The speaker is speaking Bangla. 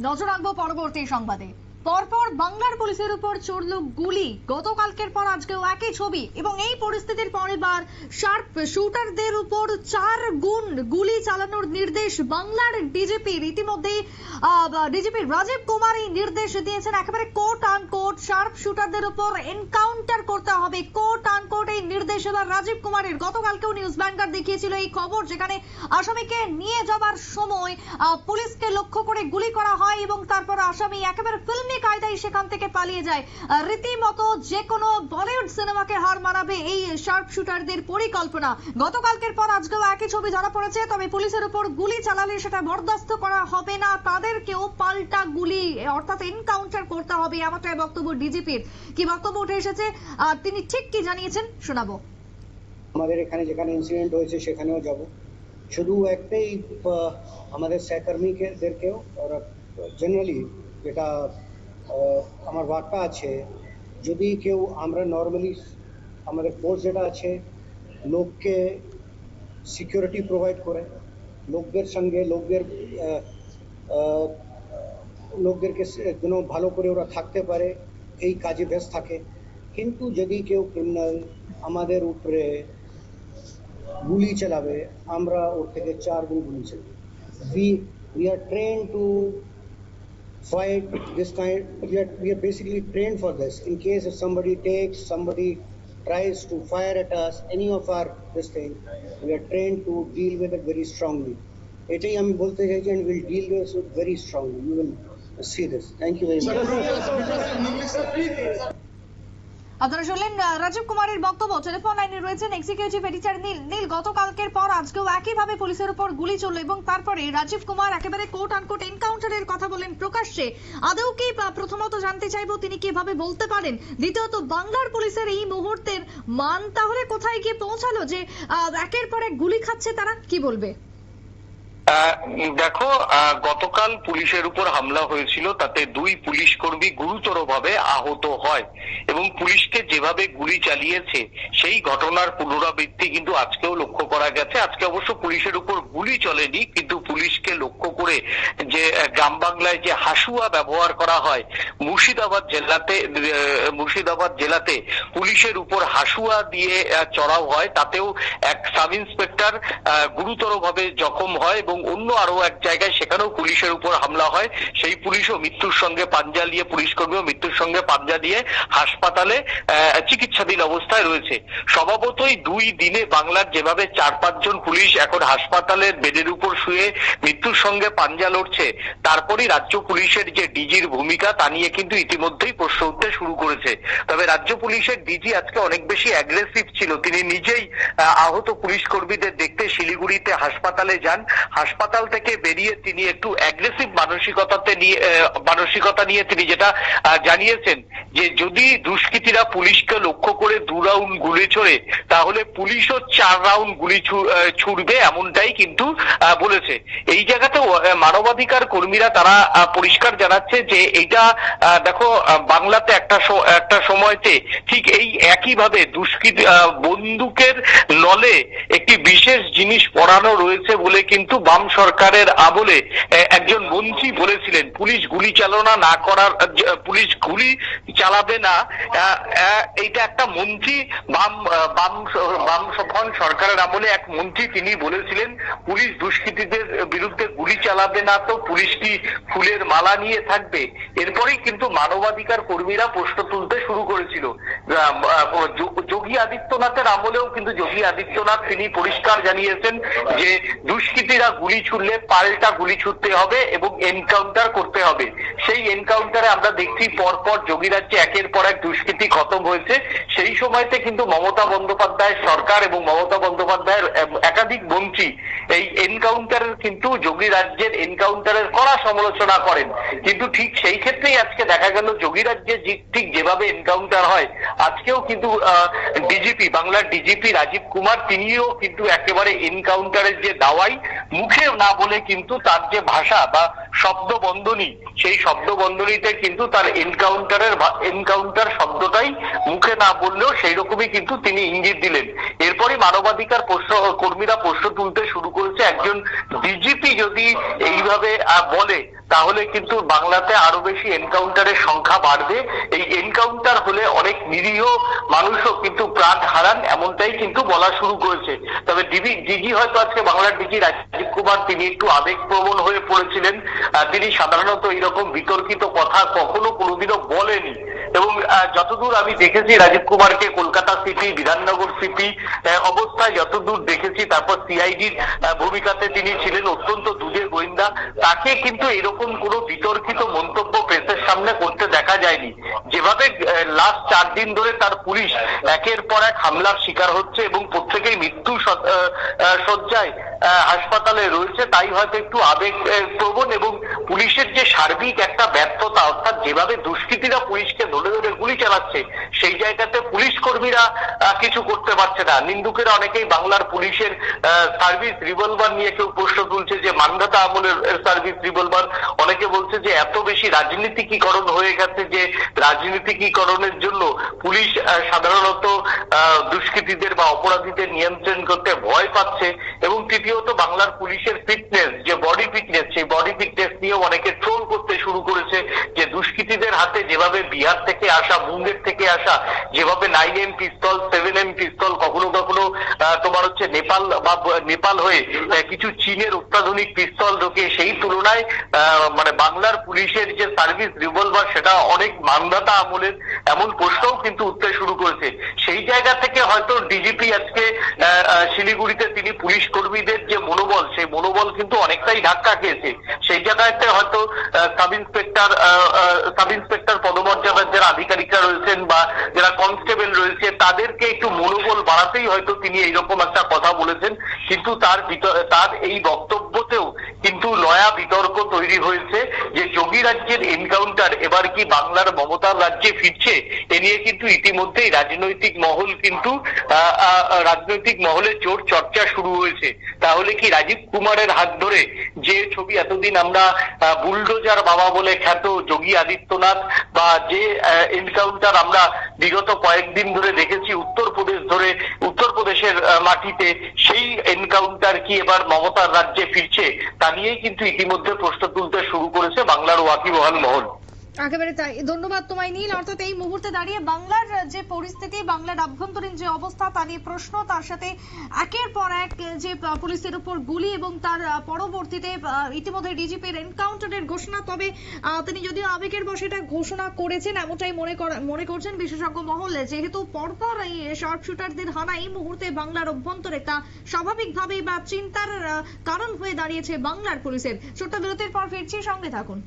নজর রাখবো পরবর্তী সংবাদে। পরপর বাংলার পুলিশের উপর চড়ল গুলি। গতকালকের পর আজকেও একই ছবি এবং এই পরিস্থিতির পর এবার শার্প শুটারদের উপর 4 গুণ গুলি চালানোর নির্দেশ বাংলার ডিজিপির। ইতিমধ্যে ডিজিপি রাজীব কুমার এই নির্দেশ দিয়েছেন, একেবারে কোট আনকোট শার্প শুটারদের উপর এনকাউন্টার করতে হবে, কোট আনকোট এই নির্দেশ এবার রাজীব কুমারের। গতকালকেও নিউজ ব্যাংকার দেখিয়েছিল এই খবর, যেখানে আসামিকে নিয়ে যাবার সময় পুলিশকে লক্ষ্য করে গুলি করা হয় এবং তারপর আসামি একেবারে ফিল্মি কায়দায় সেখান থেকে পালিয়ে যায়। রীতিমতো যে কোনো বলিউড সিনেমাকে হার মানাবে এই শার্প শুটারদের পরিকল্পনা। গতকালকের পর আজকেও একই ছবি ধরা পড়েছে, তবে পুলিশের উপর গুলি চালালে সেটা বরদাস্ত করা হবে না, তাদেরকেও পাল্টা গুলি অর্থাৎ এনকাউন্টার করতে হবে, এমনটাই বক্তব্য ডিজিপির। কি বক্তব্য উঠে এসেছে, তিনি ঠিক কি জানিয়েছেন শোনাবো। আমাদের এখানে যেখানে ইনসিডেন্ট হয়েছে সেখানেও যাব, শুধু একটাই আমাদের সহকর্মীদেরকেও জেনারেলি যেটা আমার বার্তা আছে, যদি কেউ আমরা নর্মালি আমাদের ফোর্স যেটা আছে লোককে সিকিউরিটি প্রোভাইড করে, লোকদের সঙ্গে লোকদেরকে যেন ভালো করে ওরা থাকতে পারে এই কাজে ব্যস্ত থাকে। কিন্তু যদি কেউ ক্রিমিনাল আমাদের উপরে গুলি চালাবে, আমরা ওর থেকে 4 গুণ গুলি চালাবো। We are trained to fight this kind. We are basically trained for this. In case if somebody tries to fire at us, any of our this thing, we are trained to deal with it very strongly. এটাই আমি বলতে চাইছি, and we'll deal with it very strongly. You will see this. Thank you very much. আপনারা শুনলেন রাজীব কুমারের বক্তব্য। টেলিফোন লাইনে রয়েছেন এক্সিকিউটিভ এডিটর নীল। গতকালকের পর আজকেও একইভাবে পুলিশের উপর গুলি চলল এবং তারপরে রাজীব কুমার একেবারে কোট আনকোট এনকাউন্টারের কথা বলেন প্রকাশ্যে। আদৌ কি, প্রথমত জানতে চাইবো তিনি কিভাবে বলতে পারেন, দ্বিতীয়ত বাংলার পুলিশের এই মুহূর্তের মান তাহলে কোথায় গিয়ে পৌঁছালো যে একের পর এক গুলি খাচ্ছে তারা, কি বলবে? দেখো, গতকাল পুলিশের উপর হামলা হয়েছিল, তাতে 2 পুলিশ কর্মী গুরুতরভাবে আহত হয় এবং পুলিশকে যেভাবে গুলি চালিয়েছে সেই ঘটনার পুনরাবৃত্তি কিন্তু আজকেও লক্ষ্য করা গেছে। আজকে অবশ্য পুলিশের উপর গুলি চলেনি, কিন্তু পুলিশকে লক্ষ্য করে যে গ্রাম বাংলায় যে হাসুয়া ব্যবহার করা হয়, মুর্শিদাবাদ জেলাতে পুলিশের উপর হাসুয়া দিয়ে চড়াও হয়, তাতেও এক সাব ইন্সপেক্টর গুরুতরভাবে জখম হয় এবং অন্য আরো এক জায়গায় সেখানেও পুলিশের উপর হামলা হয়। সেই পুলিশও মৃত্যুর সঙ্গে পাঞ্জা দিয়ে, পুলিশ কর্মীও মৃত্যুর সঙ্গে পাঞ্জা দিয়ে হাসপাতালে চিকিৎসাধীন অবস্থায় রয়েছে। স্বভাবতই 2 দিনে বাংলার যেভাবে 4-5 জন পুলিশ এখন হাসপাতালের বেডের উপর শুয়ে মৃত্যুর সঙ্গে পাঞ্জা লড়ছে, তারপরই রাজ্য পুলিশের যে ডিজির ভূমিকা তা নিয়ে কিন্তু ইতিমধ্যেই প্রশ্ন উঠতে শুরু করেছে। তবে রাজ্য পুলিশের ডিজি আজকে অনেক বেশি অ্যাগ্রেসিভ ছিল। তিনি নিজেই আহত পুলিশ কর্মীদের দেখতে শিলিগুড়িতে হাসপাতালে যান। হাসপাতাল থেকে বেরিয়ে তিনি একটু অ্যাগ্রেসিভ মানসিকতা নিয়ে তিনি যেটা জানিয়েছেন যে যদি দুষ্কৃতীরা পুলিশকে লক্ষ্য করে 2 রাউন্ড গুলি ছোড়ে তাহলে পুলিশও 4 রাউন্ড গুলি ছুড়বে, এমনটাই কিন্তু বলেছে। এই জায়গাতে মানবাধিকার কর্মীরা তারা পরিষ্কার জানাচ্ছে যে এইটা দেখো, বাংলাতে একটা সময়তে ঠিক এই একইভাবে বন্দুকের নলে একটি বিশেষ জিনিস পড়ানো রয়েছে বলে কিন্তু বাম সরকারের আমলে একজন মন্ত্রী বলেছিলেন পুলিশ গুলি চালাবে না। এইটা একটা মন্ত্রী বাম সরকারের আমলে এক মন্ত্রী তিনি বলেছিলেন পুলিশ দুষ্কৃতীদের বিরুদ্ধে গুলি চালাবে না, তো পুলিশ কি ফুলের মালা নিয়ে থাকবে? এরপরেই কিন্তু মানবাধিকার কর্মীরা প্রশ্ন তুলতে শুরু করেছিল। যোগী আদিত্যনাথের আমলেও কিন্তু যোগী আদিত্যনাথ তিনি পরিষ্কার জানিয়েছেন যে দুষ্কৃতীরা গুলি ছুড়লে পাল্টা গুলি ছুড়তে হবে এবং এনকাউন্টার করতে হবে। সেই এনকাউন্টারে আমরা দেখছি পরপর যোগী রাজ্যে একের পর এক দুষ্কৃতী খতম হয়েছে। সেই সময়তে কিন্তু মমতা বন্দ্যোপাধ্যায়ের সরকার এবং মমতা বন্দ্যোপাধ্যায়ের একাধিক মন্ত্রী এই এনকাউন্টারের কিন্তু যোগী রাজ্যের এনকাউন্টারের কড়া সমালোচনা করেন। কিন্তু ঠিক সেই ক্ষেত্রেই আজকে দেখা গেল যোগী রাজ্যে ঠিক যেভাবে এনকাউন্টার হয়, আজকেও কিন্তু বাংলার ডিজিপি রাজীব কুমার তিনিও কিন্তু একেবারে এনকাউন্টারের যে দাওয়াই মুখে না বলে কিন্তু তার যে ভাষা বা শব্দ বন্ধনী, সেই শব্দ বন্ধনীতে কিন্তু তার এনকাউন্টার শব্দটাই মুখে না বললেও সেই রকমই কিন্তু তিনি ইঙ্গিত দিলেন। এরপরই মানবাধিকার কর্মীরা প্রশ্ন তুলতে শুরু করেছে, একজন ডিজিপি যদি এইভাবে বলে তাহলে কিন্তু বাংলাতে আরো বেশি এনকাউন্টারের সংখ্যা বাড়বে। এই এনকাউন্টার হলে অনেক নিরীহ মানুষও কিন্তু প্রাণ হারান, এমনটাই কিন্তু বলা শুরু করেছে। তবে ডিজি হয়তো আজকে বাংলার ডিজি রাজীব কুমার তিনি একটু আবেগপ্রবণ হয়ে পড়েছিলেন। তিনি সাধারণত এইরকম বিতর্কিত কথা কখনো কোনোদিনও বলেনি, এবং যতদূর আমি দেখেছি রাজীব কুমারকে কলকাতা সিপি, বিধাননগর সিপি অবস্থায় যতদূর দেখেছি, তারপর সিআইডির ভূমিকাতে তিনি ছিলেন, অত্যন্ত দুধের গোয়েন্দা, তাকে কিন্তু এরকম কোনো বিতর্কিত মন্তব্য প্রেসের সামনে করতে দেখা যায়নি। যেভাবে লাস্ট 4 দিন ধরে তার পুলিশ একের পর এক হামলার শিকার হচ্ছে এবং প্রত্যেকেই মৃত্যু শয্যায় হাসপাতালে রয়েছে, তাই হয়তো একটু আবেগ প্রবণ, এবং পুলিশের যে সার্বিক একটা ব্যর্থতা, অর্থাৎ যেভাবে দুষ্কৃতীরা পুলিশকে ধরে ধরে গুলি চালাচ্ছে, সেই জায়গাতে পুলিশ কর্মীরা কিছু করতে পারছে না। নিন্দুকেরা অনেকেই বাংলার পুলিশের সার্ভিস রিভলভার নিয়ে কেউ প্রশ্ন তুলছে যে মান্ধাতা আমলের সার্ভিস রিভলভার, অনেকে বলছে যে এত বেশি রাজনীতিকীকরণ হয়ে গেছে যে রাজনীতিকীকরণের জন্য পুলিশ সাধারণত দুষ্কৃতীদের বা অপরাধীদের নিয়ন্ত্রণ করতে ভয় পাচ্ছে। এবং তৃতীয়ত বাংলার পুলিশের ফিটনেস, যে বডি ফিটনেস, সেই বডি ফিটনেস নিয়েও অনেকে ট্রোল করতে শুরু করেছে যে দুষ্কৃতীদের হাতে যেভাবে বিহার থেকে আসা, মুঙ্গের থেকে আসা যেভাবে 9M পিস্তল, 7M পিস্তল, কখনো কখনো তোমার হচ্ছে নেপাল হয়ে কিছু চীনের অত্যাধুনিক পিস্তল ঢোকে, সেই তুলনায় মানে বাংলার পুলিশের যে সার্ভিস রিভলভার সেটা অনেক মানধাতা আমলের, এমন প্রশ্নও কিন্তু উঠতে শুরু করেছে। সেই জায়গা থেকে হয়তো ডিজিপি আজকে শিলিগুড়িতে তিনি পুলিশ কর্মীদের যে মনোবল, সেই মনোবল কিন্তু অনেকটাই ধাক্কা খেয়েছে। সেই জায়গাতে হয়তো সাব ইন্সপেক্টর পদমর্যাদার যারা আধিকারিকরা রয়েছেন বা যারা কনস্টেবল রয়েছে, তাদেরকে একটু মনোবল বাড়াতেই হয়তো তিনি এইরকম একটা কথা বলেছেন। কিন্তু তার এই বক্তব্যতেও কিন্তু নয়া বিতর্ক তৈরি হয়েছে যে যোগী রাজ্যের এনকাউন্টার এবার কি বাংলার মমতার রাজ্যে ফিরছে, এ নিয়ে কিন্তু ইতিমধ্যেই রাজনৈতিক মহলে জোর চর্চা শুরু হয়েছে। তাহলে কি রাজীব কুমারের হাত ধরে যে ছবি এতদিন আমরা বুলডোজার বাবা বলে খ্যাত যোগী আদিত্যনাথ, বা যে এনকাউন্টার আমরা বিগত কয়েকদিন ধরে দেখেছি উত্তরপ্রদেশের মাটিতে, সেই এনকাউন্টার কি এবার মমতার রাজ্যে ফিরছে, তা নিয়েই কিন্তু ইতিমধ্যে প্রশ্ন তুলতে শুরু করেছে বাংলার ওয়াকিবহাল মহল। একেবারে তাই, ধন্যবাদ তোমায় নীল। অর্থাৎ এই মুহূর্তে দাঁড়িয়ে বাংলার যে পরিস্থিতি, বাংলার আভ্যন্তরীণ যে অবস্থা তা নিয়ে প্রশ্ন, তার সাথে একের পর এক যে পুলিশের উপর গুলি এবং তার পরবর্তীতে ইতিমধ্যে ডিজিপির এনকাউন্টারের ঘোষণা। তবে তিনি যদিও আবেগের বশে এটা ঘোষণা করেছেন এমনটাই মনে করছেন বিশেষজ্ঞ মহল, যেহেতু পরপর এই শার্প শুটারদের হানা এই মুহূর্তে বাংলার অভ্যন্তরে তা স্বাভাবিকভাবেই বা চিন্তার কারণ হয়ে দাঁড়িয়েছে বাংলার পুলিশের। ছোট্ট বিরতির পর ফিরছি, সঙ্গে থাকুন।